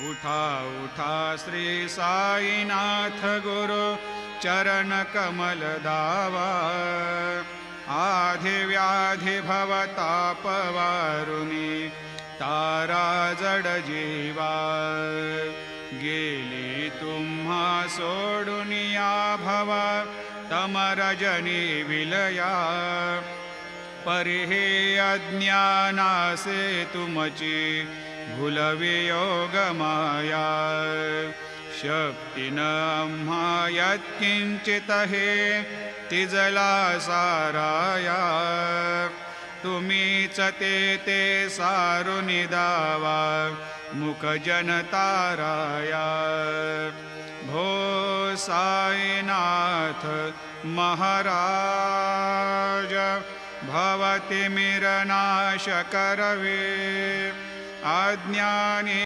उठा उठा श्री साईनाथ गुरु चरण कमल दावा। आधि व्याधि भवतापवारुणी तारा जड जीवा। गेली तुम्हा सोडुनिया भवा तमरजनी विलया। परिहे अज्ञानासे तुमची भूलवियोग माया। शक्ती न आम्हा यत्किंचित हे तिजला साराया। तुम्हीच ते सारुनि दावा मुख जनताराया। भो साईनाथ महाराज भवतिमिरनाश करवे। अज्ञानी